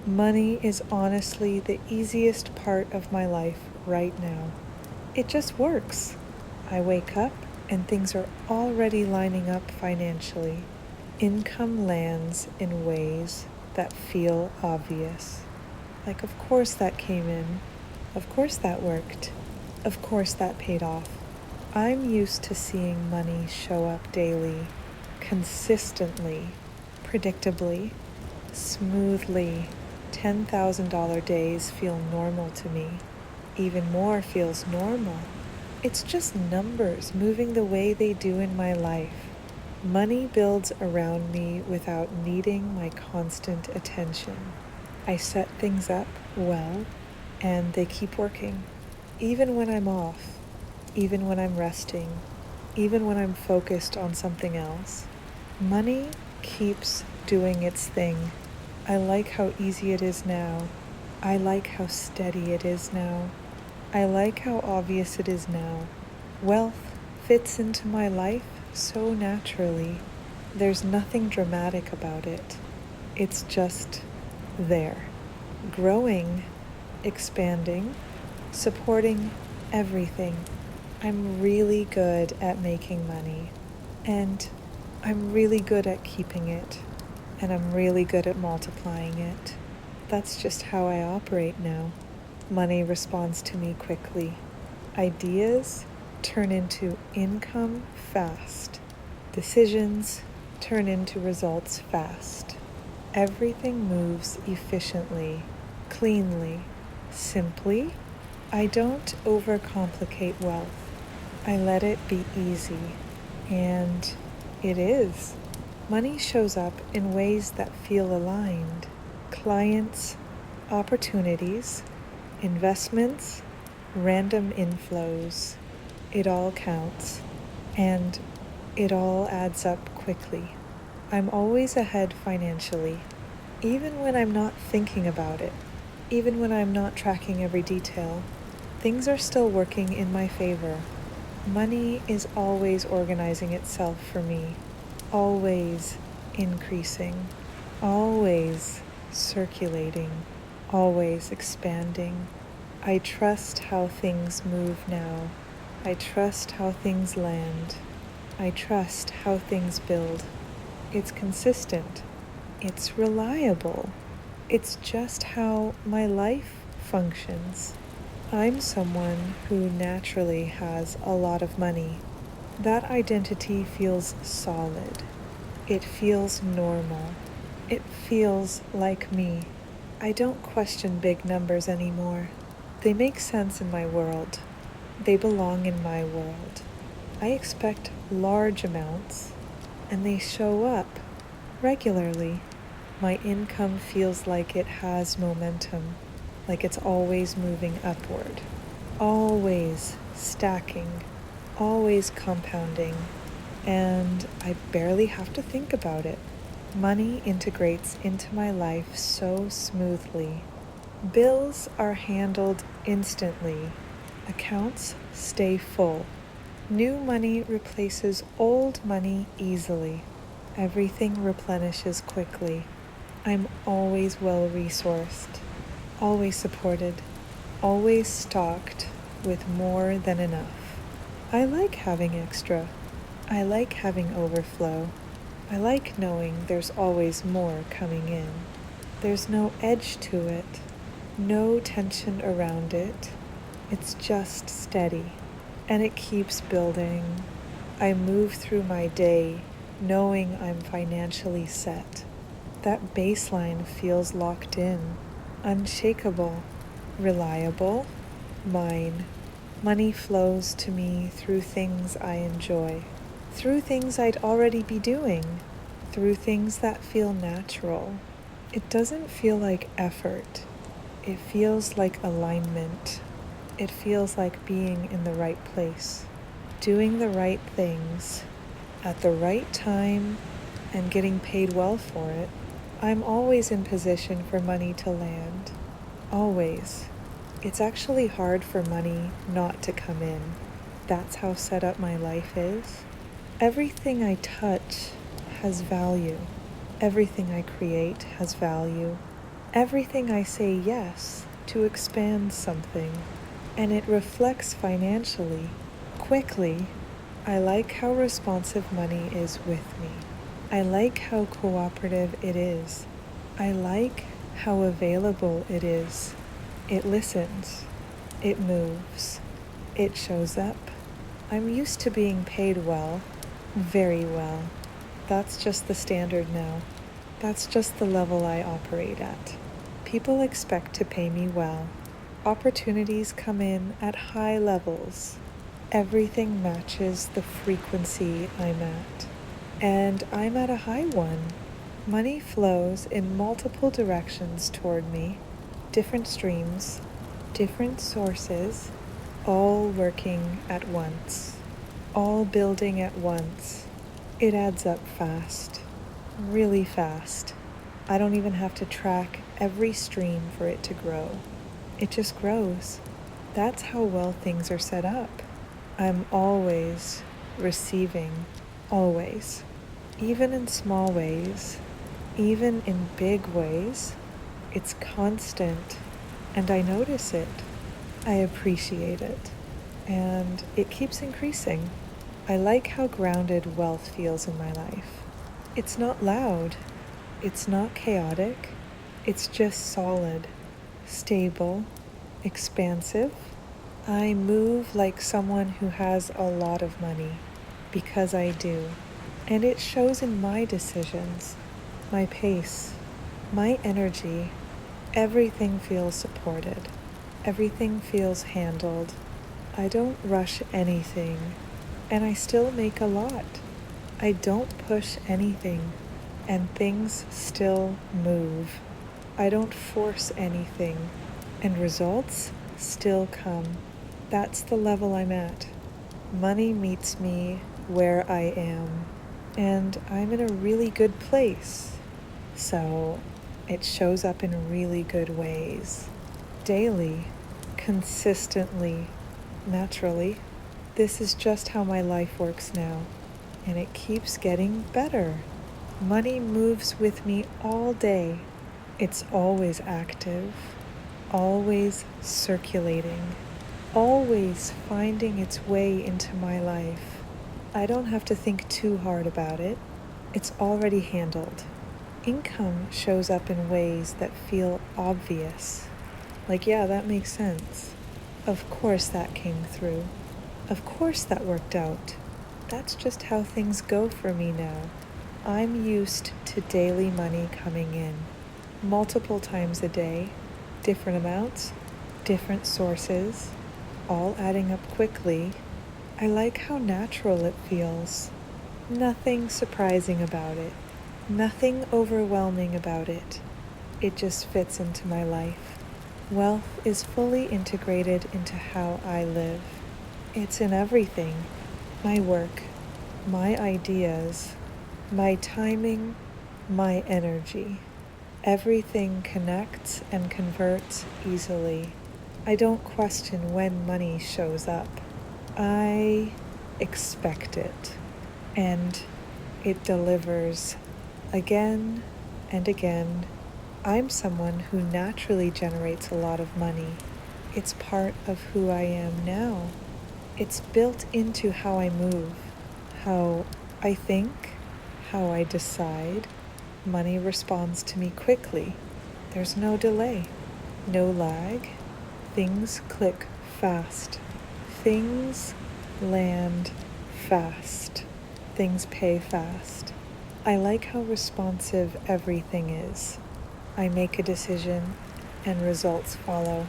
Money is honestly the easiest part of my life right now. It just works. I wake up and things are already lining up financially. Income lands in ways that feel obvious. Like, of course that came in. Of course that worked. Of course that paid off. I'm used to seeing money show up daily, consistently, predictably, smoothly. $10,000 days feel normal to me. Even more feels normal. It's just numbers moving the way they do in my life. Money builds around me without needing my constant attention. I set things up well, and they keep working. Even when I'm off, even when I'm resting, even when I'm focused on something else, money keeps doing its thing. I like how easy it is now. I like how steady it is now. I like how obvious it is now. Wealth fits into my life so naturally. There's nothing dramatic about it. It's just there. Growing, expanding, supporting everything. I'm really good at making money, and I'm really good at keeping it, and I'm really good at multiplying it. That's just how I operate now. Money responds to me quickly. Ideas turn into income fast. Decisions turn into results fast. Everything moves efficiently, cleanly, simply. I don't overcomplicate wealth. I let it be easy. And it is. Money shows up in ways that feel aligned. Clients, opportunities, investments, random inflows. It all counts. And it all adds up quickly. I'm always ahead financially, even when I'm not thinking about it, even when I'm not tracking every detail. Things are still working in my favor. Money is always organizing itself for me, always increasing, always circulating, always expanding. I trust how things move now. I trust how things land. I trust how things build. It's consistent. It's reliable. It's just how my life functions. I'm someone who naturally has a lot of money. That identity feels solid. It feels normal. It feels like me. I don't question big numbers anymore. They make sense in my world. They belong in my world. I expect large amounts, and they show up regularly. My income feels like it has momentum, like it's always moving upward, always stacking, always compounding, and I barely have to think about it. Money integrates into my life so smoothly. Bills are handled instantly. Accounts stay full. New money replaces old money easily. Everything replenishes quickly. I'm always well-resourced, always supported, always stocked with more than enough. I like having extra. I like having overflow. I like knowing there's always more coming in. There's no edge to it, no tension around it. It's just steady, and it keeps building. I move through my day knowing I'm financially set. That baseline feels locked in, unshakable, reliable, mine. Money flows to me through things I enjoy, through things I'd already be doing, through things that feel natural. It doesn't feel like effort. It feels like alignment. It feels like being in the right place, doing the right things at the right time and getting paid well for it. I'm always in position for money to land. Always. It's actually hard for money not to come in. That's how set up my life is. Everything I touch has value. Everything I create has value. Everything I say yes to expands something, and it reflects financially, quickly. I like how responsive money is with me. I like how cooperative it is. I like how available it is. It listens. It moves. It shows up. I'm used to being paid well, very well. That's just the standard now. That's just the level I operate at. People expect to pay me well. Opportunities come in at high levels. Everything matches the frequency I'm at. And I'm at a high one. Money flows in multiple directions toward me, different streams, different sources, all working at once, all building at once. It adds up fast, really fast. I don't even have to track every stream for it to grow. It just grows. That's how well things are set up. I'm always receiving, always. Even in small ways, even in big ways, it's constant, and I notice it. I appreciate it, and it keeps increasing. I like how grounded wealth feels in my life. It's not loud, it's not chaotic, it's just solid, stable, expansive. I move like someone who has a lot of money, because I do. And it shows in my decisions, my pace, my energy. Everything feels supported. Everything feels handled. I don't rush anything, and I still make a lot. I don't push anything, and things still move. I don't force anything, and results still come. That's the level I'm at. Money meets me where I am, and I'm in a really good place. So it shows up in really good ways. Daily, consistently, naturally. This is just how my life works now, and it keeps getting better. Money moves with me all day. It's always active, always circulating, always finding its way into my life. I don't have to think too hard about it. It's already handled. Income shows up in ways that feel obvious. Like, yeah, that makes sense. Of course that came through. Of course that worked out. That's just how things go for me now. I'm used to daily money coming in, multiple times a day, different amounts, different sources, all adding up quickly. I like how natural it feels. Nothing surprising about it. Nothing overwhelming about it. It just fits into my life. Wealth is fully integrated into how I live. It's in everything. My work, my ideas, my timing, my energy. Everything connects and converts easily. I don't question when money shows up. I expect it, and it delivers again and again. I'm someone who naturally generates a lot of money. It's part of who I am now. It's built into how I move, how I think, how I decide. Money responds to me quickly. There's no delay, no lag. Things click fast. Things land fast. Things pay fast. I like how responsive everything is. I make a decision and results follow.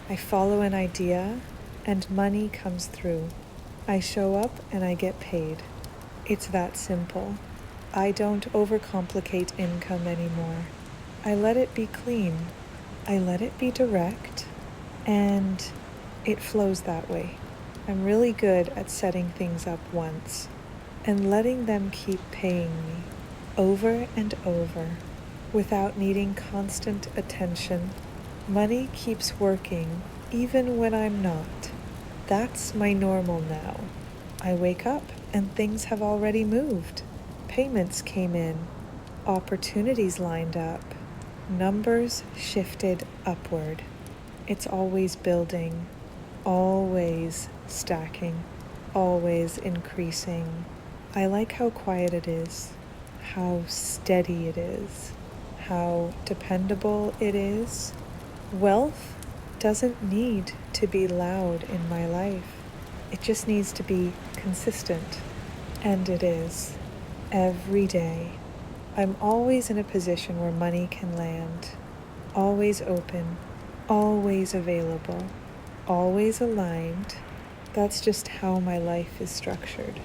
I follow an idea and money comes through. I show up and I get paid. It's that simple. I don't overcomplicate income anymore. I let it be clean. I let it be direct, and it flows that way. I'm really good at setting things up once and letting them keep paying me over and over without needing constant attention. Money keeps working even when I'm not. That's my normal now. I wake up and things have already moved. Payments came in. Opportunities lined up. numbers shifted upward. It's always building, always stacking, always increasing. I like how quiet it is, how steady it is, how dependable it is. Wealth doesn't need to be loud in my life. It just needs to be consistent. And it is. Every day. I'm always in a position where money can land. Always open. Always available. Always aligned. That's just how my life is structured.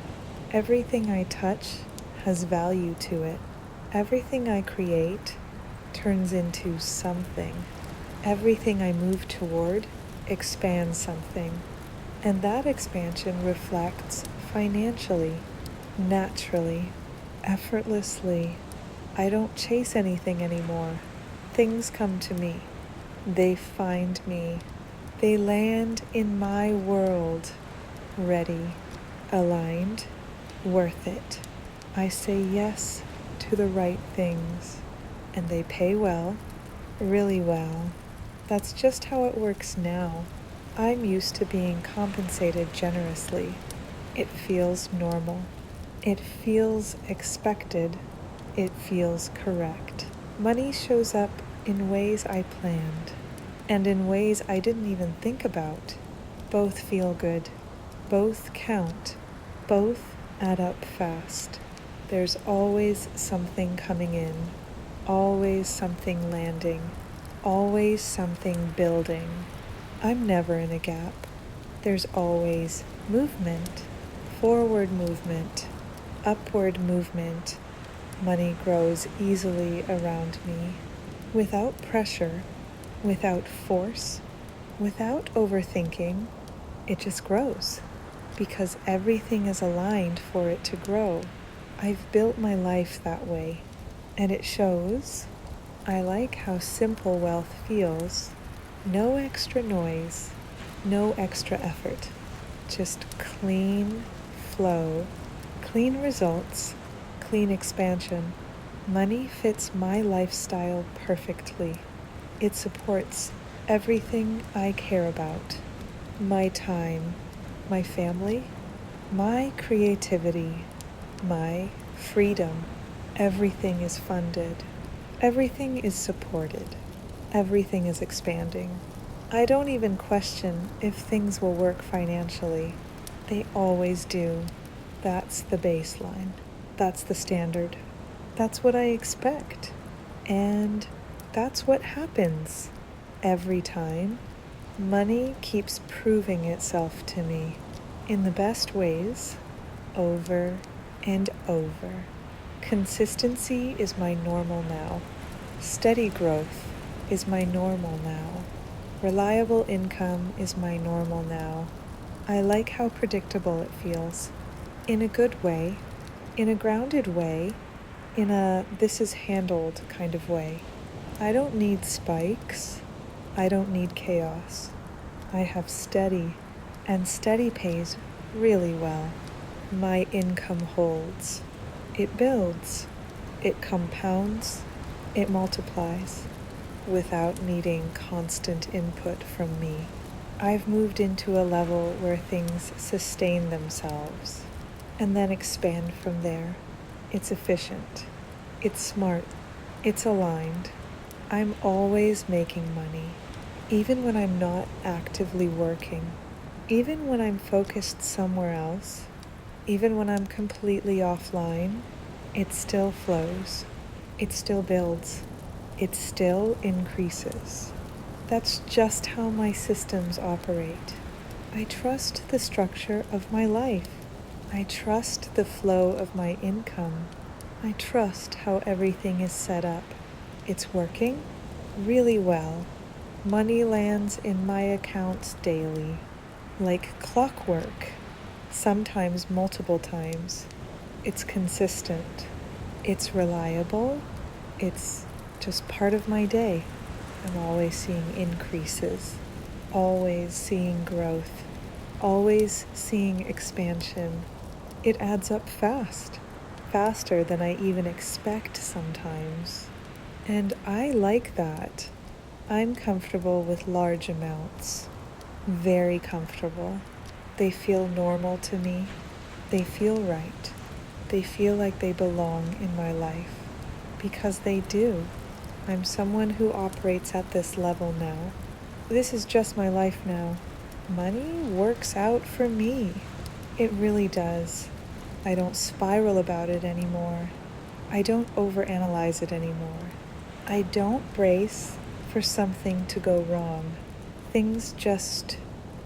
Everything I touch has value to it. Everything I create turns into something. Everything I move toward expands something. And that expansion reflects financially, naturally, effortlessly. I don't chase anything anymore. Things come to me. They find me. They land in my world, ready, aligned, worth it. I say yes to the right things, and they pay well, really well. That's just how it works now. I'm used to being compensated generously. It feels normal. It feels expected. It feels correct. Money shows up in ways I planned, and in ways I didn't even think about. Both feel good. Both count. Both add up fast. There's always something coming in, always something landing, always something building. I'm never in a gap. There's always movement, forward movement, upward movement. Money grows easily around me, without pressure, without force, without overthinking. It just grows, because everything is aligned for it to grow. I've built my life that way, and it shows. I like how simple wealth feels. No extra noise, no extra effort, just clean flow, clean results, clean expansion. Money fits my lifestyle perfectly. It supports everything I care about. My time, my family, my creativity, my freedom. Everything is funded. Everything is supported. Everything is expanding. I don't even question if things will work financially. They always do. That's the baseline. That's the standard. That's what I expect. And that's what happens every time. Money keeps proving itself to me in the best ways, over and over. Consistency is my normal now. Steady growth is my normal now. Reliable income is my normal now. I like how predictable it feels. In a good way, in a grounded way, in a this is handled kind of way. I don't need spikes. I don't need chaos. I have steady, and steady pays really well. My income holds. It builds. It compounds. It multiplies without needing constant input from me. I've moved into a level where things sustain themselves and then expand from there. It's efficient. It's smart. It's aligned. I'm always making money, even when I'm not actively working, even when I'm focused somewhere else, even when I'm completely offline. It still flows. It still builds. It still increases. That's just how my systems operate. I trust the structure of my life. I trust the flow of my income. I trust how everything is set up. It's working really well. Money lands in my accounts daily, like clockwork, sometimes multiple times. It's consistent. It's reliable. It's just part of my day. I'm always seeing increases, always seeing growth, always seeing expansion. It adds up fast, faster than I even expect sometimes. And I like that. I'm comfortable with large amounts. Very comfortable. They feel normal to me. They feel right. They feel like they belong in my life. Because they do. I'm someone who operates at this level now. This is just my life now. Money works out for me. It really does. I don't spiral about it anymore. I don't overanalyze it anymore. I don't brace for something to go wrong. Things just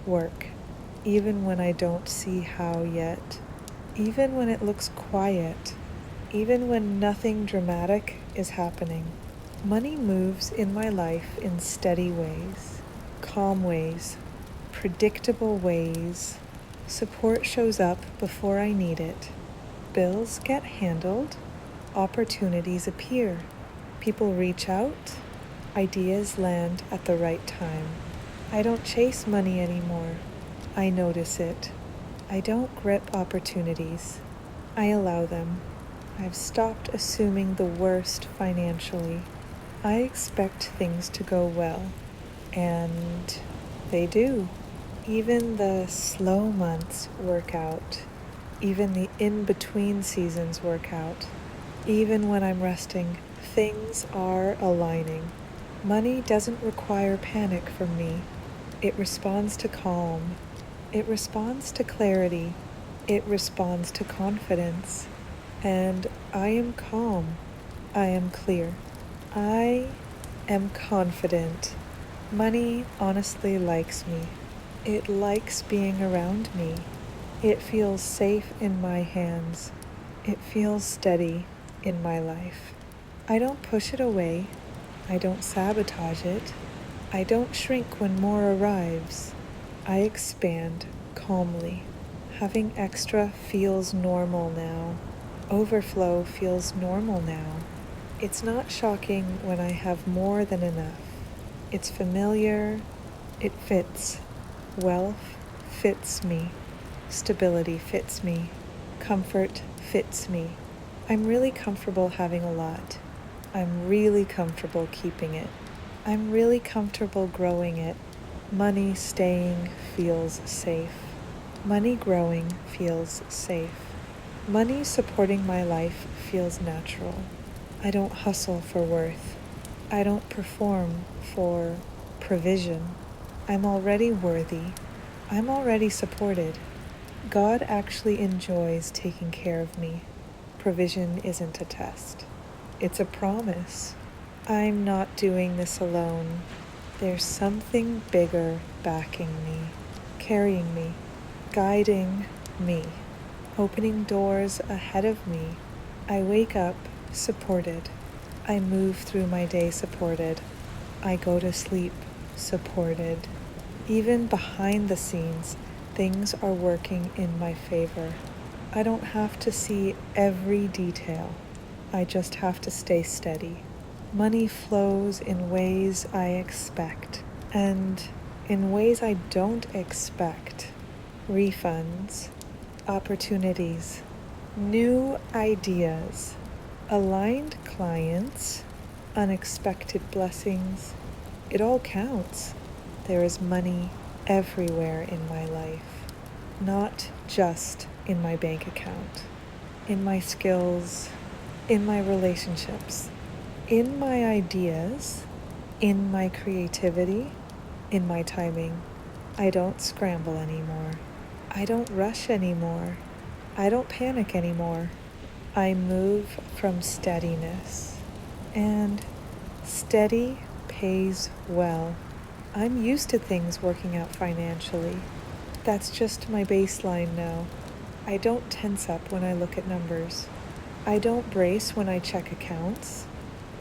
work, even when I don't see how yet, even when it looks quiet, even when nothing dramatic is happening. Money moves in my life in steady ways, calm ways, predictable ways. Support shows up before I need it. Bills get handled. Opportunities appear. People reach out. Ideas land at the right time. I don't chase money anymore. I notice it. I don't grip opportunities. I allow them. I've stopped assuming the worst financially. I expect things to go well. And they do. Even the slow months work out. Even the in-between seasons work out. Even when I'm resting, things are aligning. Money doesn't require panic from me. It responds to calm. It responds to clarity. It responds to confidence. And I am calm. I am clear. I am confident. Money honestly likes me. It likes being around me. It feels safe in my hands. It feels steady in my life. I don't push it away. I don't sabotage it. I don't shrink when more arrives. I expand calmly. Having extra feels normal now. Overflow feels normal now. It's not shocking when I have more than enough. It's familiar. It fits. Wealth fits me. Stability fits me. Comfort fits me. I'm really comfortable having a lot. I'm really comfortable keeping it. I'm really comfortable growing it. Money staying feels safe. Money growing feels safe. Money supporting my life feels natural. I don't hustle for worth. I don't perform for provision. I'm already worthy. I'm already supported. God actually enjoys taking care of me. Provision isn't a test. It's a promise. I'm not doing this alone. There's something bigger backing me, carrying me, guiding me, opening doors ahead of me. I wake up supported. I move through my day supported. I go to sleep supported. Even behind the scenes, things are working in my favor. I don't have to see every detail. I just have to stay steady. Money flows in ways I expect and in ways I don't expect. Refunds, opportunities, new ideas, aligned clients, unexpected blessings. It all counts. There is money everywhere in my life, not just in my bank account, in my skills, in my relationships, in my ideas, in my creativity, in my timing. I don't scramble anymore. I don't rush anymore. I don't panic anymore. I move from steadiness. And steady pays well. I'm used to things working out financially. That's just my baseline now. I don't tense up when I look at numbers. I don't brace when I check accounts.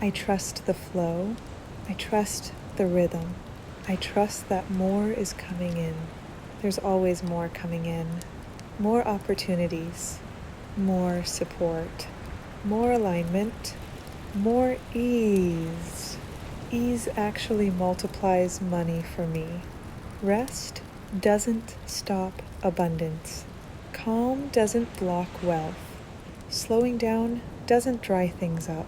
I trust the flow. I trust the rhythm. I trust that more is coming in. There's always more coming in. More opportunities. More support. More alignment. More ease. Ease actually multiplies money for me. Rest doesn't stop abundance. Calm doesn't block wealth. Slowing down doesn't dry things up.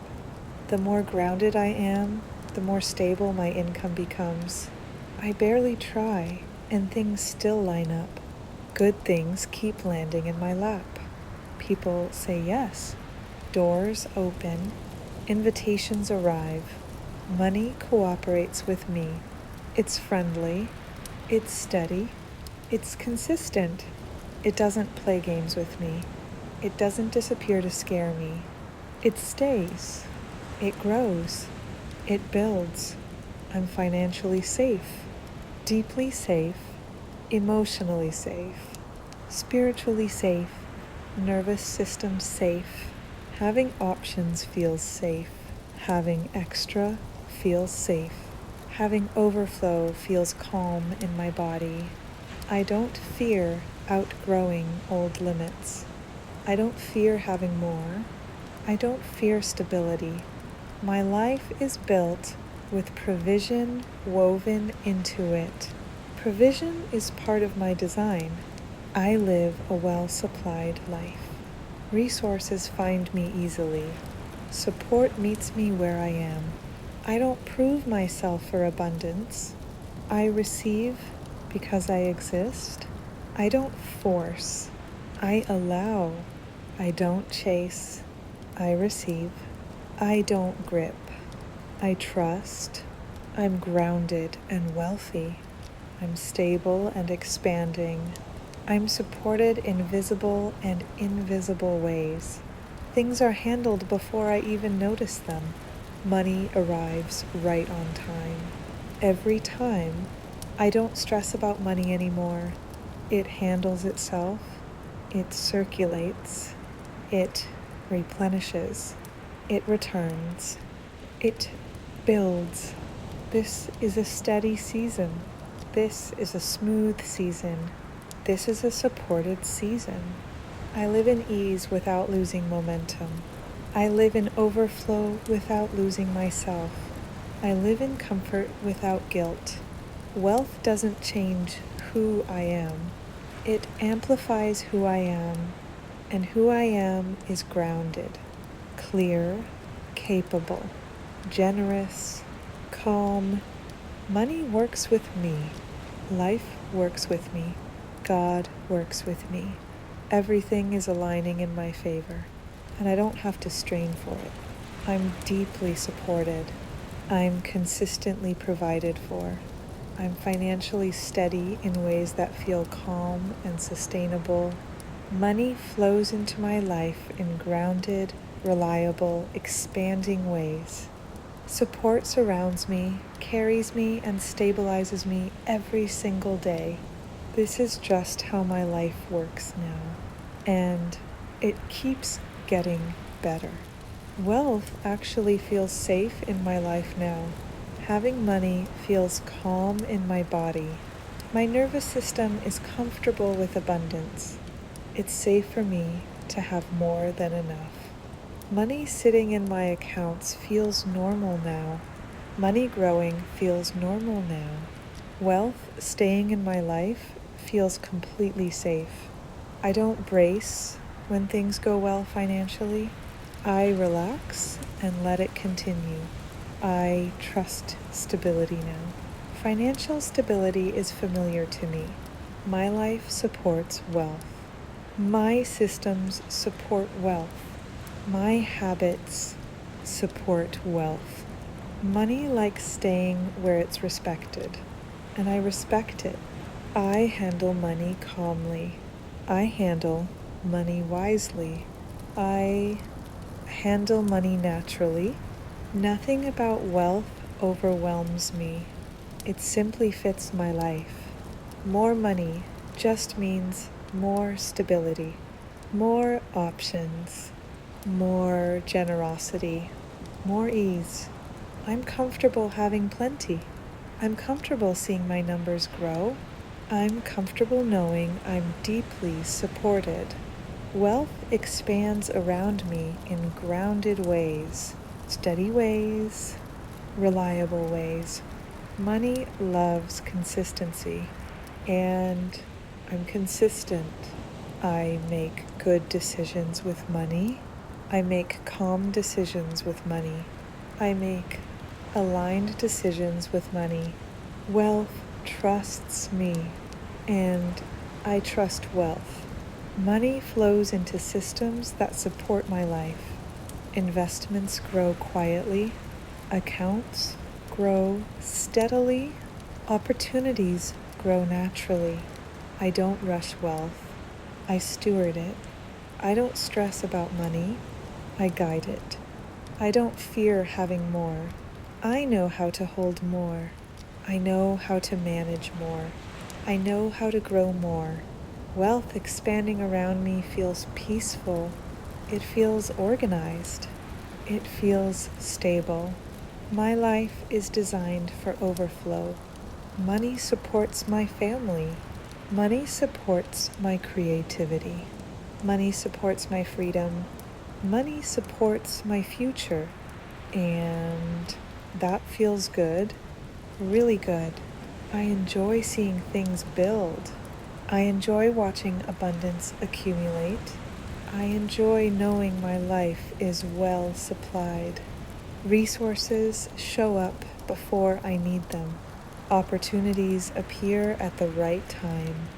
The more grounded I am, the more stable my income becomes. I barely try, and things still line up. Good things keep landing in my lap. People say yes. Doors open. Invitations arrive. Money cooperates with me. It's friendly. It's steady. It's consistent. It doesn't play games with me. It doesn't disappear to scare me. It stays. It grows. It builds. I'm financially safe. Deeply safe. Emotionally safe. Spiritually safe. Nervous system safe. Having options feels safe. Having extra feels safe. Having overflow feels calm in my body. I don't fear outgrowing old limits. I don't fear having more. I don't fear stability. My life is built with provision woven into it. Provision is part of my design. I live a well-supplied life. Resources find me easily. Support meets me where I am. I don't prove myself for abundance. I receive because I exist. I don't force. I allow. I don't chase. I receive. I don't grip. I trust. I'm grounded and wealthy. I'm stable and expanding. I'm supported in visible and invisible ways. Things are handled before I even notice them. Money arrives right on time. Every time, I don't stress about money anymore. It handles itself. It circulates. It replenishes. It returns. It builds. This is a steady season. This is a smooth season. This is a supported season. I live in ease without losing momentum. I live in overflow without losing myself. I live in comfort without guilt. Wealth doesn't change who I am. It amplifies who I am, and who I am is grounded, clear, capable, generous, calm. Money works with me. Life works with me. God works with me. Everything is aligning in my favor, and I don't have to strain for it. I'm deeply supported. I'm consistently provided for. I'm financially steady in ways that feel calm and sustainable. Money flows into my life in grounded, reliable, expanding ways. Support surrounds me, carries me, and stabilizes me every single day. This is just how my life works now, and it keeps getting better. Wealth actually feels safe in my life now. Having money feels calm in my body. My nervous system is comfortable with abundance. It's safe for me to have more than enough. Money sitting in my accounts feels normal now. Money growing feels normal now. Wealth staying in my life feels completely safe. I don't brace when things go well financially. I relax and let it continue. I trust stability now. Financial stability is familiar to me. My life supports wealth. My systems support wealth. My habits support wealth. Money likes staying where it's respected, and I respect it. I handle money calmly. I handle money wisely. I handle money naturally. Nothing about wealth overwhelms me. It simply fits my life. More money just means more stability, more options, more generosity, more ease. I'm comfortable having plenty. I'm comfortable seeing my numbers grow. I'm comfortable knowing I'm deeply supported. Wealth expands around me in grounded ways, steady ways, reliable ways. Money loves consistency, and I'm consistent. I make good decisions with money. I make calm decisions with money. I make aligned decisions with money. Wealth trusts me, and I trust wealth. Money flows into systems that support my life. Investments grow quietly. Accounts grow steadily. Opportunities grow naturally. I don't rush wealth. I steward it. I don't stress about money. I guide it. I don't fear having more. I know how to hold more. I know how to manage more. I know how to grow more. Wealth expanding around me feels peaceful. It feels organized. It feels stable. My life is designed for overflow. Money supports my family. Money supports my creativity. Money supports my freedom. Money supports my future. And that feels good, really good. I enjoy seeing things build. I enjoy watching abundance accumulate. I enjoy knowing my life is well supplied. Resources show up before I need them. Opportunities appear at the right time.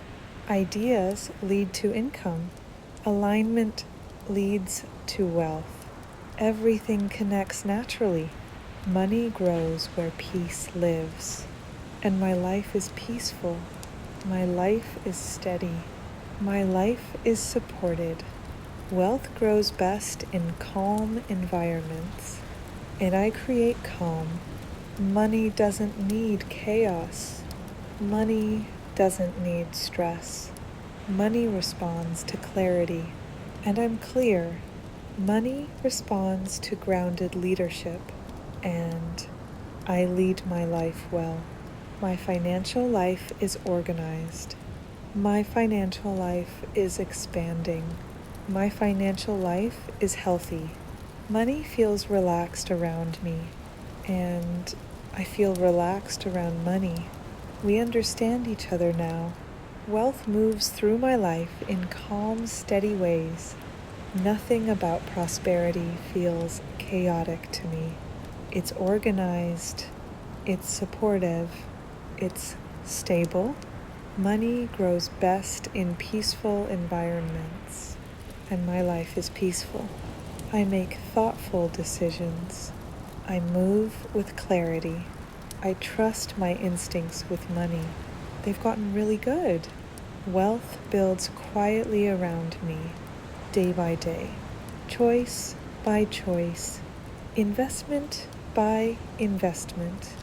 Ideas lead to income. Alignment leads to wealth. Everything connects naturally. Money grows where peace lives. And my life is peaceful. My life is steady. My life is supported. Wealth grows best in calm environments. And I create calm. Money doesn't need chaos. Money doesn't need stress. Money responds to clarity. And I'm clear. Money responds to grounded leadership. And I lead my life well. My financial life is organized. My financial life is expanding. My financial life is healthy. Money feels relaxed around me, and I feel relaxed around money. We understand each other now. Wealth moves through my life in calm, steady ways. Nothing about prosperity feels chaotic to me. It's organized, it's supportive, it's stable. Money grows best in peaceful environments, and my life is peaceful. I make thoughtful decisions. I move with clarity. I trust my instincts with money. They've gotten really good. Wealth builds quietly around me, day by day, choice by choice, investment by investment.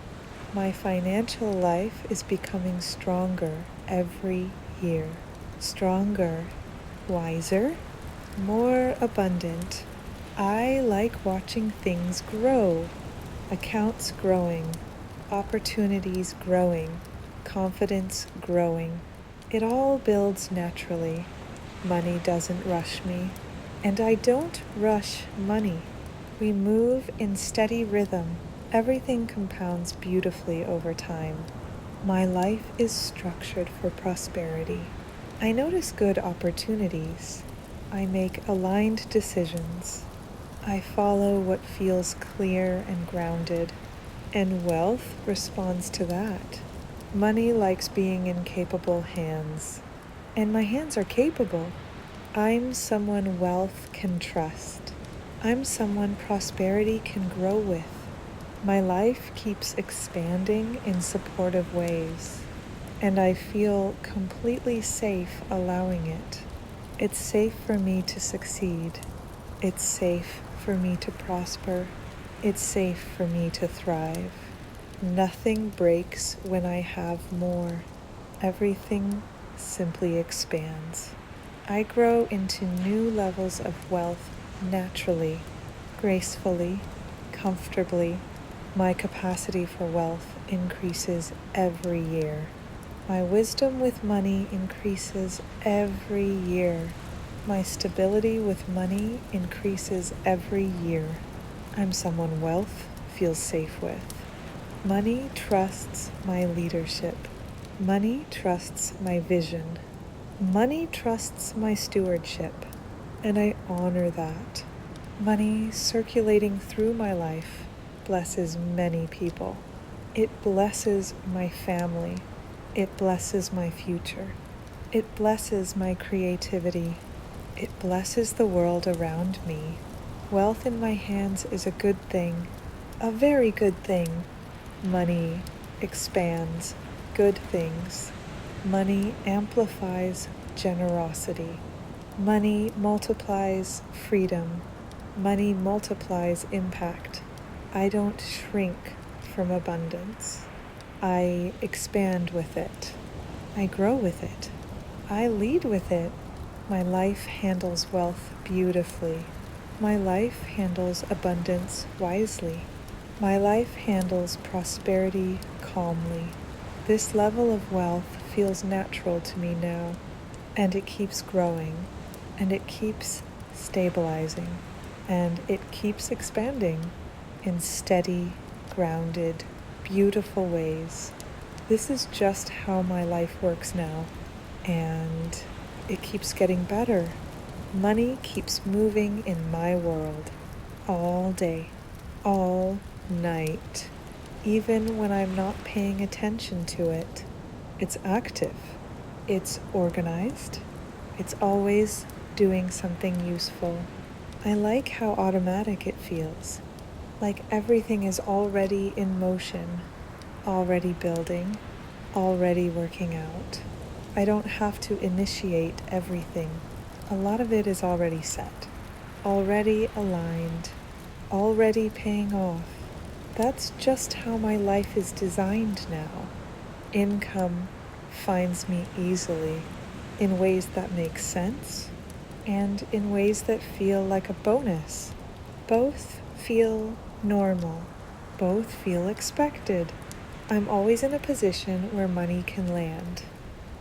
My financial life is becoming stronger every year. Stronger, wiser, more abundant. I like watching things grow. Accounts growing, opportunities growing, confidence growing. It all builds naturally. Money doesn't rush me, and I don't rush money. We move in steady rhythm. Everything compounds beautifully over time. My life is structured for prosperity. I notice good opportunities. I make aligned decisions. I follow what feels clear and grounded, and wealth responds to that. Money likes being in capable hands, and my hands are capable. I'm someone wealth can trust. I'm someone prosperity can grow with. My life keeps expanding in supportive ways, and I feel completely safe allowing it. It's safe for me to succeed. It's safe for me to prosper. It's safe for me to thrive. Nothing breaks when I have more. Everything simply expands. I grow into new levels of wealth naturally, gracefully, comfortably. My capacity for wealth increases every year. My wisdom with money increases every year. My stability with money increases every year. I'm someone wealth feels safe with. Money trusts my leadership. Money trusts my vision. Money trusts my stewardship, and I honor that. Money circulating through my life blesses many people. It blesses my family. It blesses my future. It blesses my creativity. It blesses the world around me. Wealth in my hands is a good thing, a very good thing. Money expands good things. Money amplifies generosity. Money multiplies freedom. Money multiplies impact. I don't shrink from abundance. I expand with it. I grow with it. I lead with it. My life handles wealth beautifully. My life handles abundance wisely. My life handles prosperity calmly. This level of wealth feels natural to me now, and it keeps growing, and it keeps stabilizing, and it keeps expanding in steady, grounded, beautiful ways. This is just how my life works now, and it keeps getting better. Money keeps moving in my world all day, all night, even when I'm not paying attention to it. It's active, it's organized, it's always doing something useful. I like how automatic it feels, like everything is already in motion, already building, already working out. I don't have to initiate everything. A lot of it is already set, already aligned, already paying off. That's just how my life is designed now. Income finds me easily in ways that make sense and in ways that feel like a bonus. Both feel normal. Both feel expected. I'm always in a position where money can land.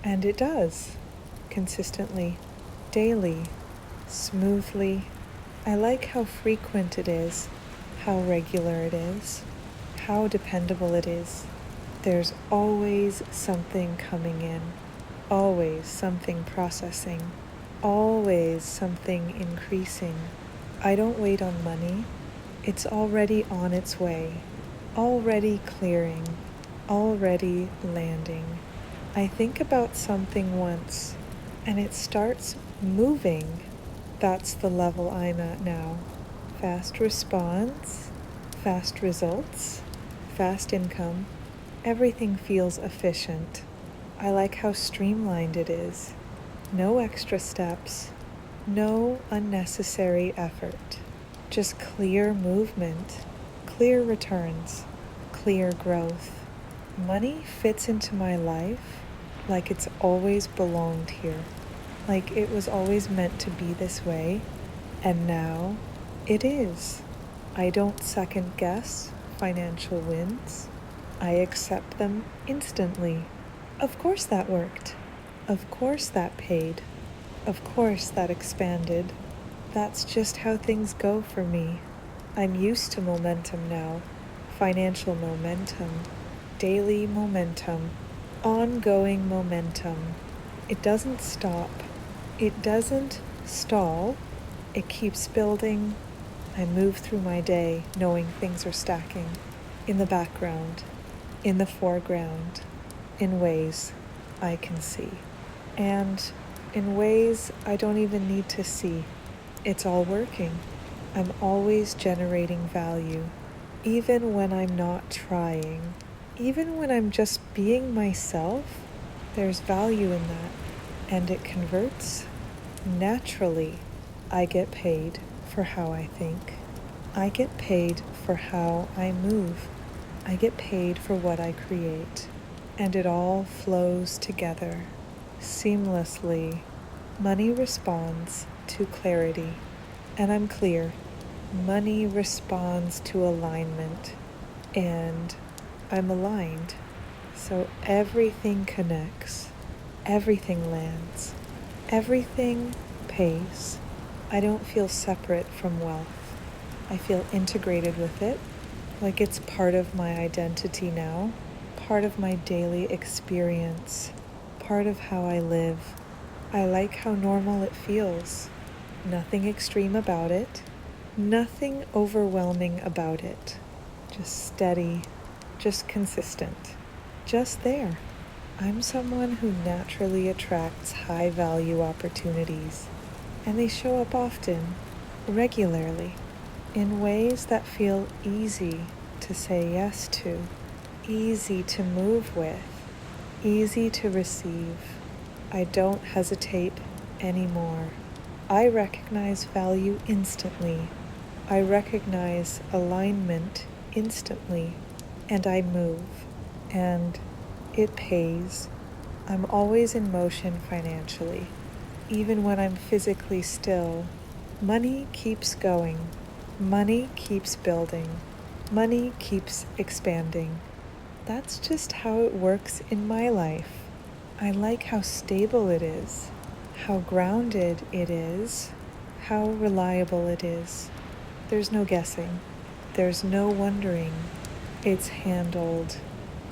And it does. Consistently. Daily. Smoothly. I like how frequent it is. How regular it is. How dependable it is. There's always something coming in. Always something processing. Always something increasing. I don't wait on money. It's already on its way. Already clearing. Already landing. I think about something once, and it starts moving. That's the level I'm at now. Fast response, fast results, fast income. Everything feels efficient. I like how streamlined it is. No extra steps, no unnecessary effort. Just clear movement, clear returns, clear growth. Money fits into my life like it's always belonged here, like it was always meant to be this way, and now it is. I don't second guess financial wins. I accept them instantly. Of course that worked. Of course that paid. Of course that expanded. That's just how things go for me. I'm used to momentum now. Financial momentum. Daily momentum. Ongoing momentum. It doesn't stop. It doesn't stall. It keeps building. I move through my day knowing things are stacking. In the background. In the foreground. In ways I can see. And in ways I don't even need to see. It's all working. I'm always generating value. Even when I'm not trying. Even when I'm just being myself, there's value in that. And it converts naturally. I get paid for how I think. I get paid for how I move. I get paid for what I create. And it all flows together, seamlessly. Money responds to clarity. And I'm clear. Money responds to alignment. And I'm aligned. So everything connects. Everything lands. Everything pays. I don't feel separate from wealth. I feel integrated with it, like it's part of my identity now, part of my daily experience, part of how I live. I like how normal it feels. Nothing extreme about it, nothing overwhelming about it. just steady, just consistent, just there. I'm someone who naturally attracts high value opportunities, and they show up often, regularly, in ways that feel easy to say yes to, easy to move with, easy to receive. I don't hesitate anymore. I recognize value instantly. I recognize alignment instantly, and I move, and it pays. I'm always in motion financially. Even when I'm physically still, money keeps going. Money keeps building. Money keeps expanding. That's just how it works in my life. I like how stable it is, how grounded it is, how reliable it is. There's no guessing. There's no wondering. It's handled.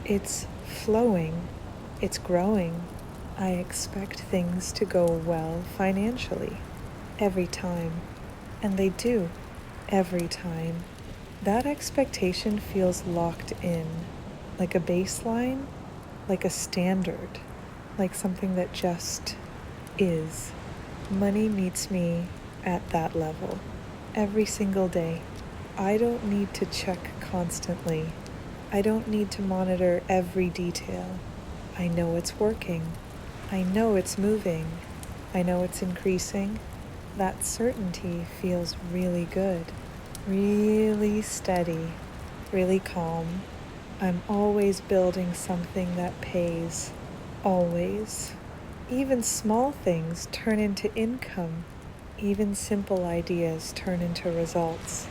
It's flowing. It's growing. I expect things to go well financially every time, and they do every time. That expectation feels locked in, like a baseline, like a standard, like something that just is. Money meets me at that level every single day. I don't need to check constantly. I don't need to monitor every detail. I know it's working. I know it's moving. I know it's increasing. That certainty feels really good, really steady, really calm. I'm always building something that pays, always. Even small things turn into income. Even simple ideas turn into results.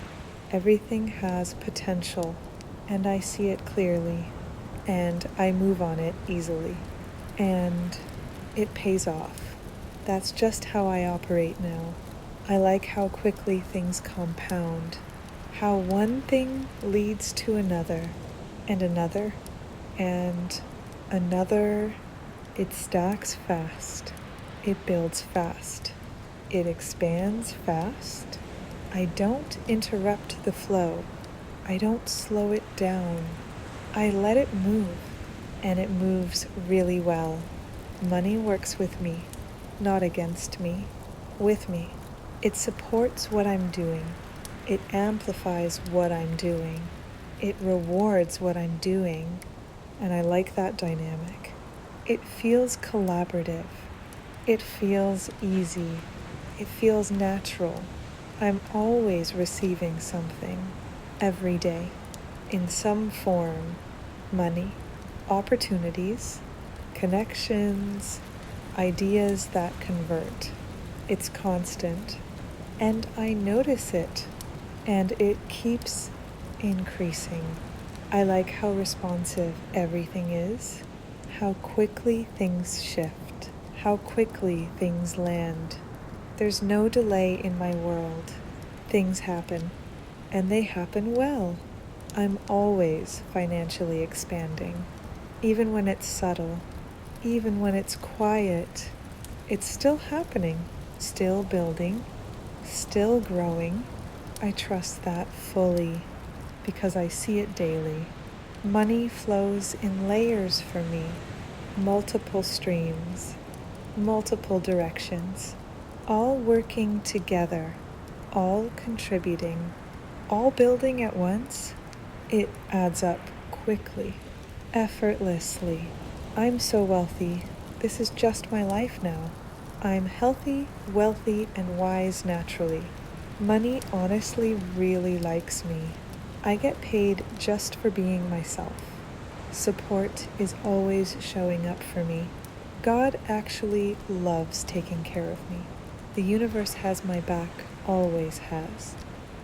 Everything has potential, and I see it clearly, and I move on it easily, and it pays off. That's just how I operate now. I like how quickly things compound, how one thing leads to another, and another, and another. It stacks fast. It builds fast. It expands fast. I don't interrupt the flow. I don't slow it down. I let it move, and it moves really well. Money works with me, not against me, with me. It supports what I'm doing. It amplifies what I'm doing. It rewards what I'm doing, and I like that dynamic. It feels collaborative. It feels easy. It feels natural. I'm always receiving something, every day, in some form. Money, opportunities, connections, ideas that convert. It's constant, and I notice it, and it keeps increasing. I like how responsive everything is, how quickly things shift, how quickly things land. There's no delay in my world. Things happen, and they happen well. I'm always financially expanding, even when it's subtle, even when it's quiet. It's still happening, still building, still growing. I trust that fully because I see it daily. Money flows in layers for me, multiple streams, multiple directions, all working together, all contributing, all building at once. It adds up quickly, effortlessly. I'm so wealthy. This is just my life now. I'm healthy, wealthy, and wise naturally. Money honestly really likes me. I get paid just for being myself. Support is always showing up for me. God actually loves taking care of me. The universe has my back, always has.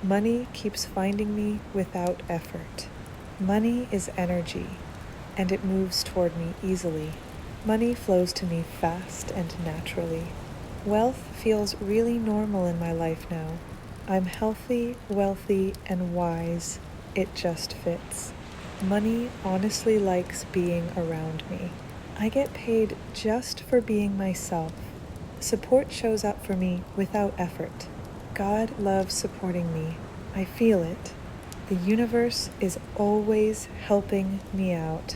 Money keeps finding me without effort. Money is energy, and it moves toward me easily. Money flows to me fast and naturally. Wealth feels really normal in my life now. I'm healthy, wealthy, and wise. It just fits. Money honestly likes being around me. I get paid just for being myself. Support shows up for me without effort. God loves supporting me. I feel it. The universe is always helping me out.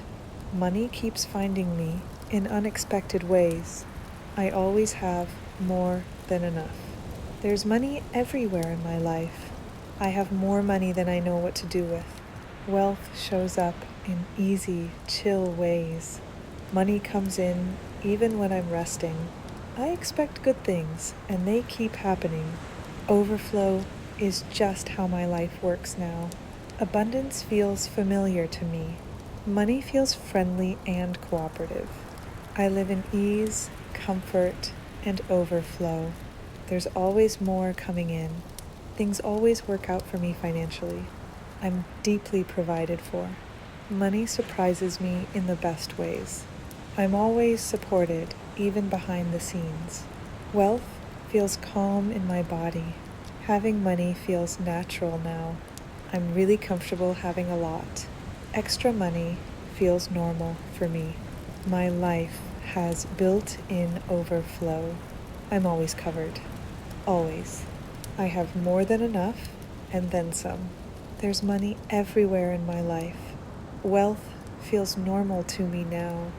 Money keeps finding me in unexpected ways. I always have more than enough. There's money everywhere in my life. I have more money than I know what to do with. Wealth shows up in easy, chill ways. Money comes in even when I'm resting. I expect good things, and they keep happening. Overflow is just how my life works now. Abundance feels familiar to me. Money feels friendly and cooperative. I live in ease, comfort, and overflow. There's always more coming in. Things always work out for me financially. I'm deeply provided for. Money surprises me in the best ways. I'm always supported, even behind the scenes. Wealth feels calm in my body. Having money feels natural now. I'm really comfortable having a lot. Extra money feels normal for me. My life has built-in overflow. I'm always covered. Always. I have more than enough and then some. There's money everywhere in my life. Wealth feels normal to me now.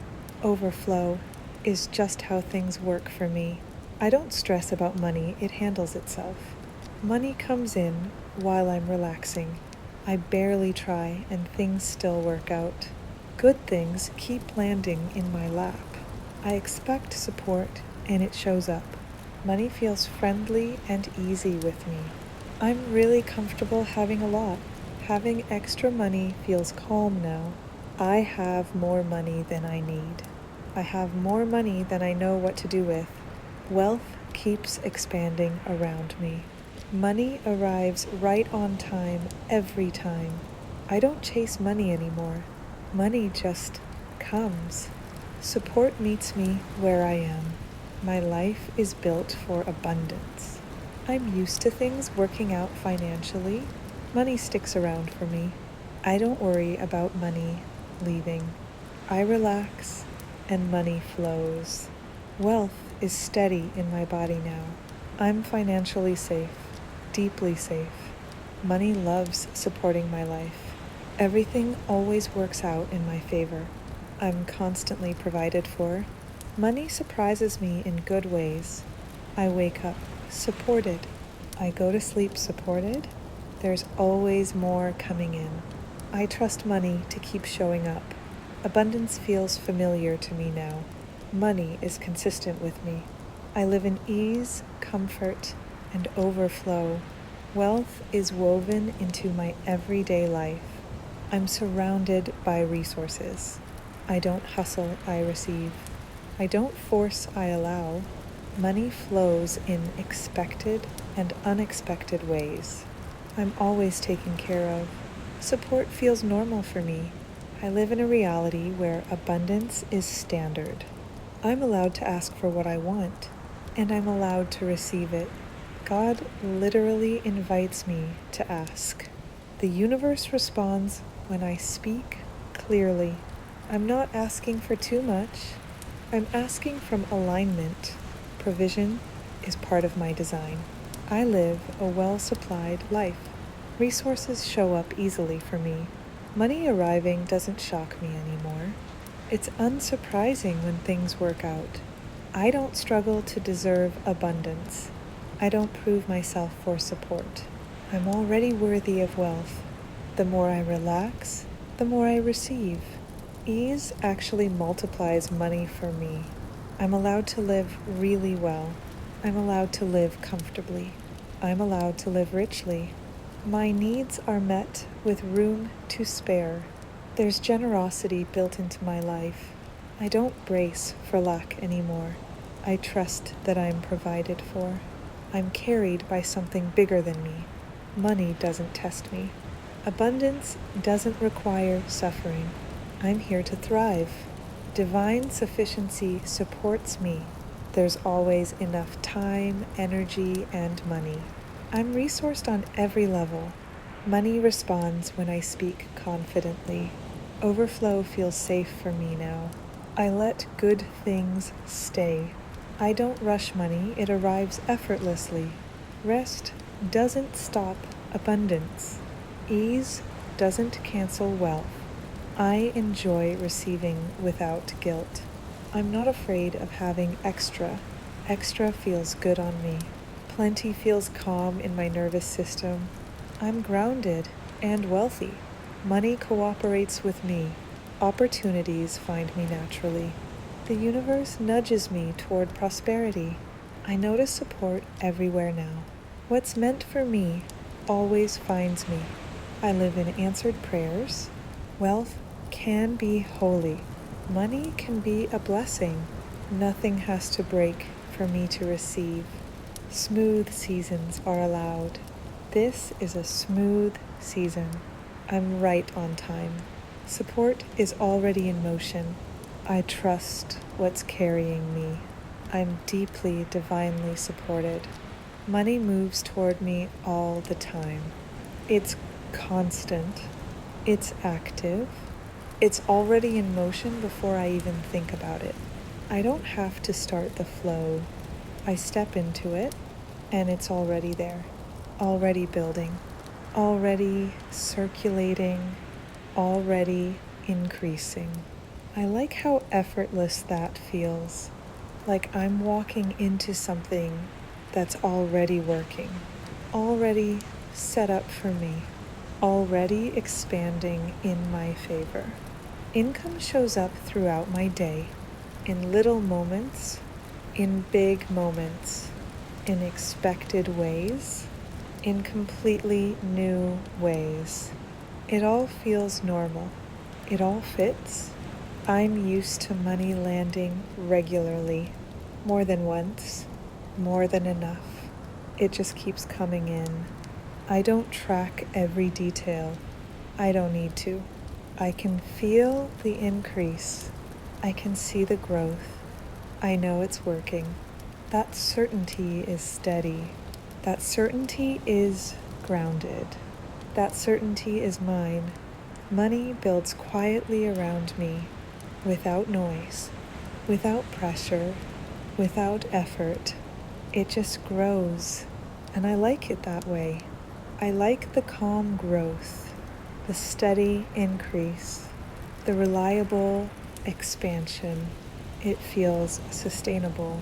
Overflow is just how things work for me. I don't stress about money, it handles itself. Money comes in while I'm relaxing. I barely try and things still work out. Good things keep landing in my lap. I expect support and it shows up. Money feels friendly and easy with me. I'm really comfortable having a lot. Having extra money feels calm now. I have more money than I need. I have more money than I know what to do with. Wealth keeps expanding around me. Money arrives right on time every time. I don't chase money anymore. Money just comes. Support meets me where I am. My life is built for abundance. I'm used to things working out financially. Money sticks around for me. I don't worry about money leaving. I relax and money flows. Wealth is steady in my body now. I'm financially safe, deeply safe. Money loves supporting my life. Everything always works out in my favor. I'm constantly provided for. Money surprises me in good ways. I wake up supported. I go to sleep supported. There's always more coming in. I trust money to keep showing up. Abundance feels familiar to me now. Money is consistent with me. I live in ease, comfort, and overflow. Wealth is woven into my everyday life. I'm surrounded by resources. I don't hustle, I receive. I don't force, I allow. Money flows in expected and unexpected ways. I'm always taken care of. Support feels normal for me. I live in a reality where abundance is standard. I'm allowed to ask for what I want, and I'm allowed to receive it. God literally invites me to ask. The universe responds when I speak clearly. I'm not asking for too much. I'm asking from alignment. Provision is part of my design. I live a well-supplied life. Resources show up easily for me. Money arriving doesn't shock me anymore. It's unsurprising when things work out. I don't struggle to deserve abundance. I don't prove myself for support. I'm already worthy of wealth. The more I relax, the more I receive. Ease actually multiplies money for me. I'm allowed to live really well. I'm allowed to live comfortably. I'm allowed to live richly. My needs are met with room to spare. There's generosity built into my life. I don't brace for lack anymore. I trust that I'm provided for. I'm carried by something bigger than me. Money doesn't test me. Abundance doesn't require suffering. I'm here to thrive. Divine sufficiency supports me. There's always enough time, energy, and money. I'm resourced on every level. Money responds when I speak confidently. Overflow feels safe for me now. I let good things stay. I don't rush money, it arrives effortlessly. Rest doesn't stop abundance. Ease doesn't cancel wealth. I enjoy receiving without guilt. I'm not afraid of having extra. Extra feels good on me. Plenty feels calm in my nervous system. I'm grounded and wealthy. Money cooperates with me. Opportunities find me naturally. The universe nudges me toward prosperity. I notice support everywhere now. What's meant for me always finds me. I live in answered prayers. Wealth can be holy. Money can be a blessing. Nothing has to break for me to receive. Smooth seasons are allowed. This is a smooth season. I'm right on time. Support is already in motion. I trust what's carrying me. I'm deeply divinely supported. Money moves toward me all the time. It's constant. It's active. It's already in motion before I even think about it. I don't have to start the flow. I step into it, and it's already there, already building, already circulating, already increasing. I like how effortless that feels, like I'm walking into something that's already working, already set up for me, already expanding in my favor. Income shows up throughout my day, in little moments, in big moments, in expected ways, in completely new ways. It all feels normal. It all fits. I'm used to money landing regularly, more than once, more than enough. It just keeps coming in. I don't track every detail. I don't need to. I can feel the increase. I can see the growth. I know it's working. That certainty is steady. That certainty is grounded. That certainty is mine. Money builds quietly around me, without noise, without pressure, without effort. It just grows, and I like it that way. I like the calm growth, the steady increase, the reliable expansion. It feels sustainable.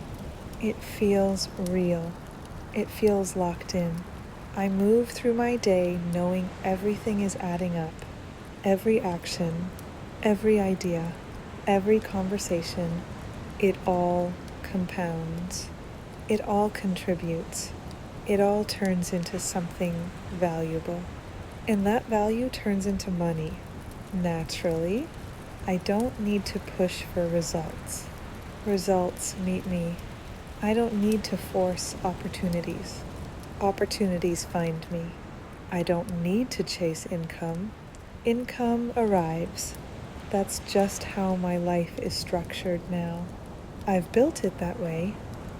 It feels real. It feels locked in. I move through my day knowing everything is adding up. Every action, every idea, every conversation, it all compounds. It all contributes. It all turns into something valuable. And that value turns into money. Naturally, I don't need to push for results. Results meet me. I don't need to force opportunities. Opportunities find me. I don't need to chase income. Income arrives. That's just how my life is structured now. I've built it that way,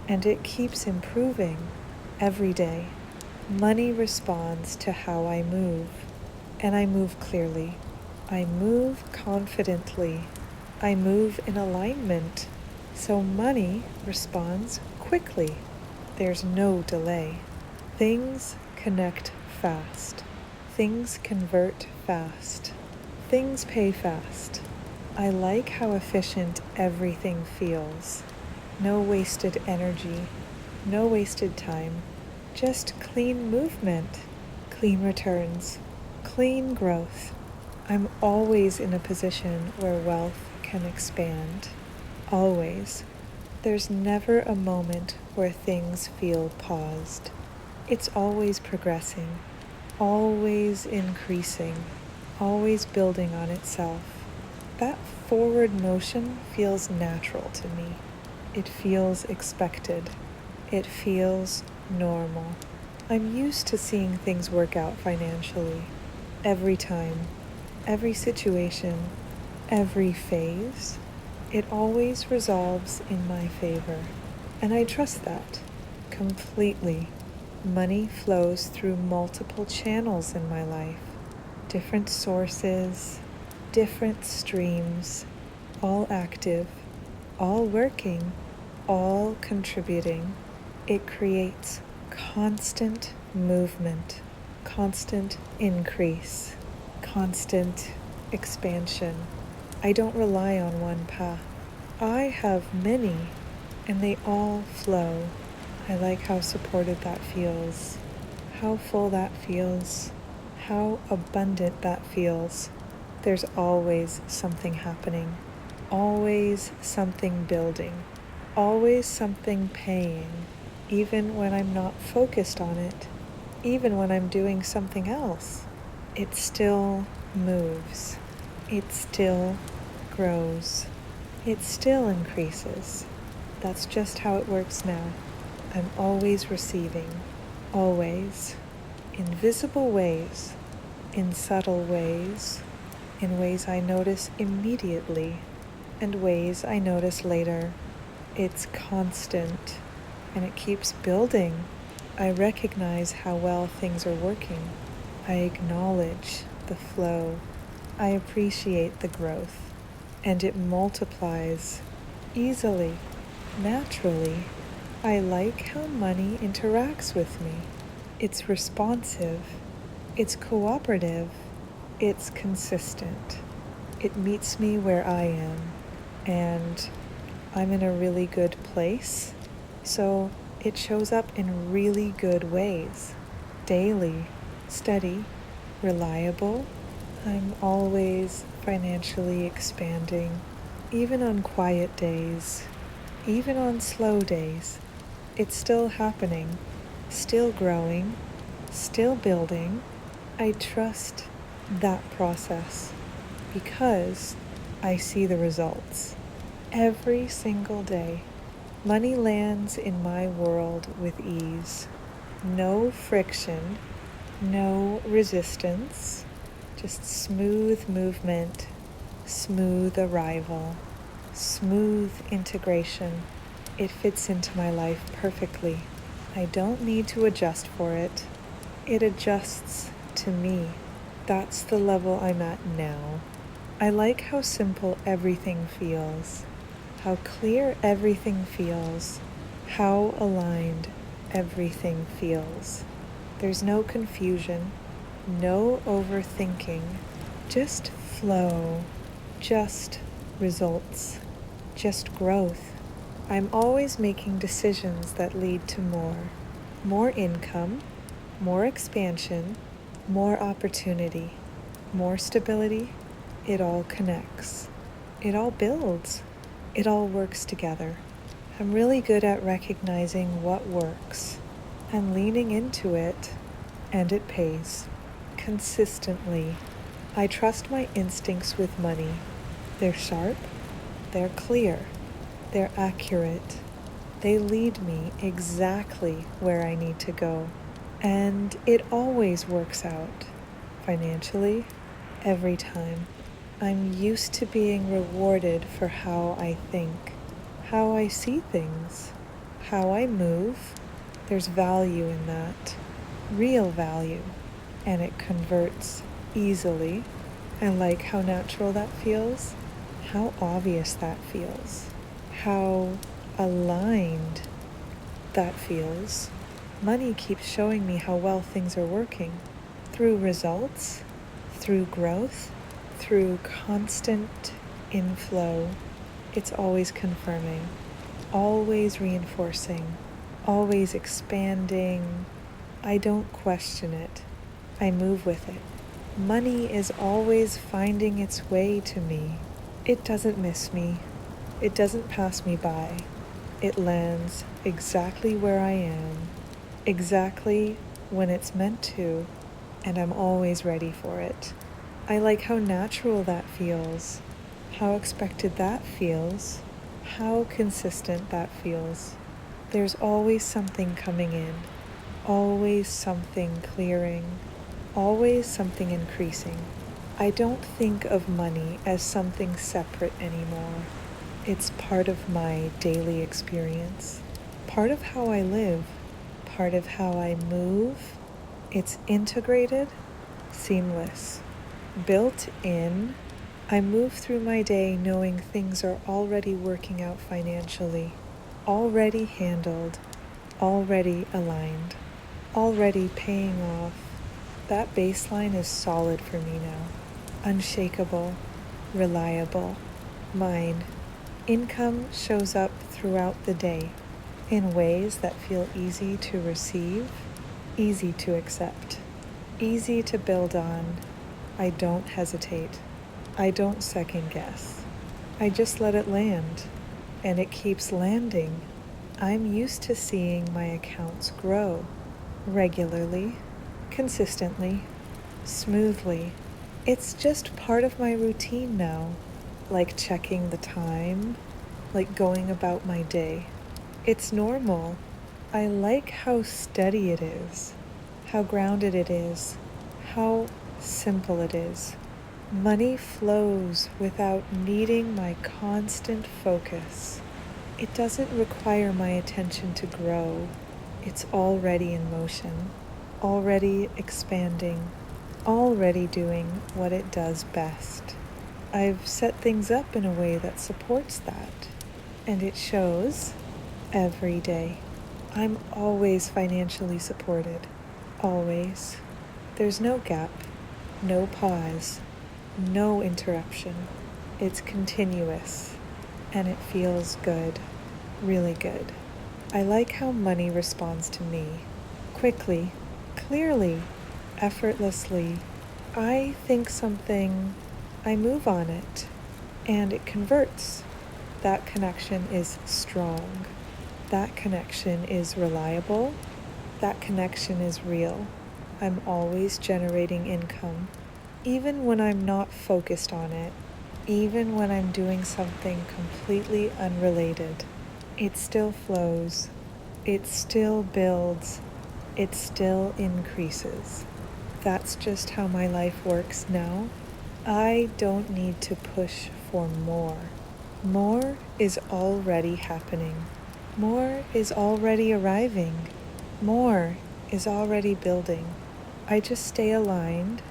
and it keeps improving every day. Money responds to how I move, and I move clearly. I move confidently. I move in alignment. So money responds quickly. There's no delay. Things connect fast. Things convert fast. Things pay fast. I like how efficient everything feels. No wasted energy. No wasted time. Just clean movement. Clean returns. Clean growth. I'm always in a position where wealth can expand. Always. There's never a moment where things feel paused. It's always progressing, always increasing, always building on itself. That forward motion feels natural to me. It feels expected. It feels normal. I'm used to seeing things work out financially. Every time, every situation, every phase. It always resolves in my favor, and I trust that completely. Money flows through multiple channels in my life, different sources, different streams, all active, all working, all contributing. It creates constant movement. constant increase, constant expansion. I don't rely on one path. I have many, and they all flow. I like how supported that feels, how full that feels, how abundant that feels. There's always something happening, always something building, always something paying, even when I'm not focused on it, even when I'm doing something else. It still moves. It still grows. It still increases. That's just how it works now. I'm always receiving, always, in visible ways, in subtle ways, in ways I notice immediately, and ways I notice later. It's constant, and it keeps building. I recognize how well things are working. I acknowledge the flow. I appreciate the growth, and it multiplies easily, naturally. I like how money interacts with me. It's responsive, it's cooperative, it's consistent. It meets me where I am, and I'm in a really good place, so it shows up in really good ways. Daily, steady, reliable. I'm always financially expanding, even on quiet days, even on slow days. It's still happening, still growing, still building. I trust that process because I see the results. Every single day, money lands in my world with ease. No friction, no resistance, just smooth movement, smooth arrival, smooth integration. It fits into my life perfectly. I don't need to adjust for it. It adjusts to me. That's the level I'm at now. I like how simple everything feels, how clear everything feels, how aligned everything feels. There's no confusion, no overthinking, just flow, just results, just growth. I'm always making decisions that lead to more income, more expansion, more opportunity, more stability. It all connects. It all builds. It all works together. I'm really good at recognizing what works and leaning into it, and it pays. Consistently. I trust my instincts with money. They're sharp, they're clear, they're accurate. They lead me exactly where I need to go. And it always works out, financially, every time. I'm used to being rewarded for how I think, how I see things, how I move. There's value in that, real value, and it converts easily. I like how natural that feels, how obvious that feels, how aligned that feels. Money keeps showing me how well things are working through results, through growth, through constant inflow. It's always confirming, always reinforcing, always expanding. I don't question it. I move with it. Money is always finding its way to me. It doesn't miss me. It doesn't pass me by. It lands exactly where I am, exactly when it's meant to, and I'm always ready for it. I like how natural that feels, how expected that feels, how consistent that feels. There's always something coming in, always something clearing, always something increasing. I don't think of money as something separate anymore. It's part of my daily experience, part of how I live, part of how I move. It's integrated, seamless, built in. I move through my day knowing things are already working out financially, already handled, already aligned, already paying off, That baseline is solid for me now. Unshakable, reliable, mine. Income shows up throughout the day in ways that feel easy to receive, easy to accept, easy to build on. I don't hesitate. I don't second guess. I just let it land, and it keeps landing. I'm used to seeing my accounts grow regularly, consistently, smoothly. It's just part of my routine now, like checking the time, like going about my day. It's normal. I like how steady it is, how grounded it is, how simple it is. Money flows without needing my constant focus. It doesn't require my attention to grow. It's already in motion, already expanding, already doing what it does best. I've set things up in a way that supports that, and it shows every day. I'm always financially supported, always. There's no gap, no pause, no interruption. It's continuous, and it feels good, really good. I like how money responds to me, quickly, clearly, effortlessly. I think something, I move on it, and it converts. That connection is strong. That connection is reliable. That connection is real. I'm always generating income, even when I'm not focused on it, even when I'm doing something completely unrelated. It still flows. It still builds. It still increases. That's just how my life works now. I don't need to push for more. More is already happening. More is already arriving. More is already building. I just stay aligned,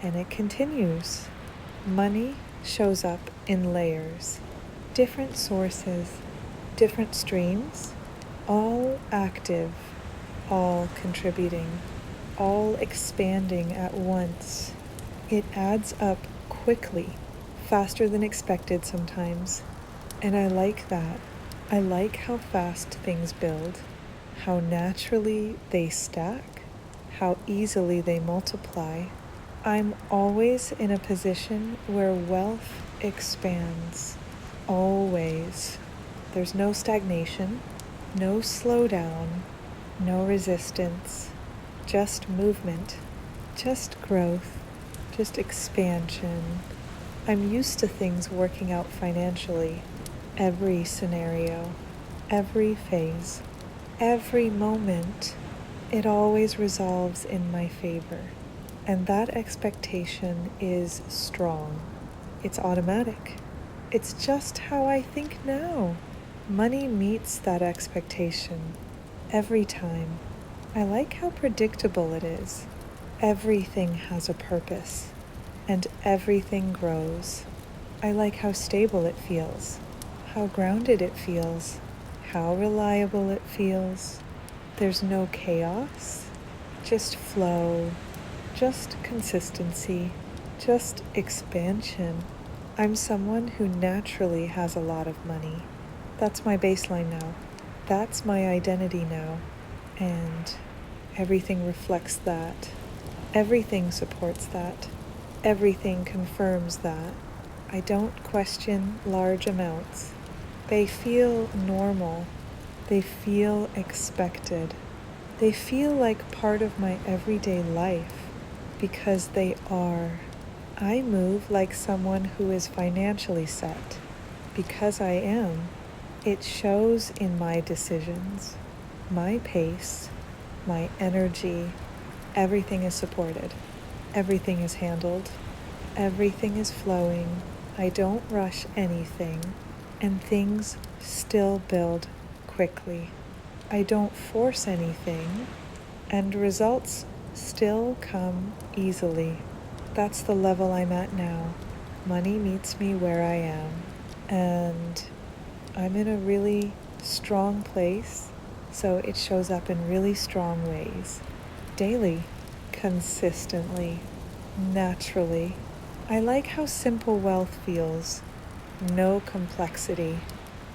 and it continues. Money shows up in layers, different sources, different streams, all active, all contributing, all expanding at once. It adds up quickly, faster than expected sometimes, and I like that. I like how fast things build, how naturally they stack, how easily they multiply. I'm always in a position where wealth expands, always. There's no stagnation, no slowdown, no resistance, just movement, just growth, just expansion. I'm used to things working out financially, every scenario, every phase, every moment. It always resolves in my favor. And that expectation is strong. It's automatic. It's just how I think now. Money meets that expectation every time. I like how predictable it is. Everything has a purpose, and everything grows. I like how stable it feels, how grounded it feels, how reliable it feels. There's no chaos, just flow, just consistency, just expansion. I'm someone who naturally has a lot of money. That's my baseline now. That's my identity now. And everything reflects that. Everything supports that. Everything confirms that. I don't question large amounts. They feel normal. They feel expected. They feel like part of my everyday life because they are. I move like someone who is financially set because I am. It shows in my decisions, my pace, my energy. Everything is supported. Everything is handled. Everything is flowing. I don't rush anything, and things still build quickly. I don't force anything, and results still come easily. That's the level I'm at now. Money meets me where I am, and I'm in a really strong place, so it shows up in really strong ways, daily, consistently, naturally. I like how simple wealth feels. No complexity,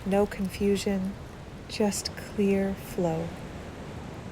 no confusion, just clear flow.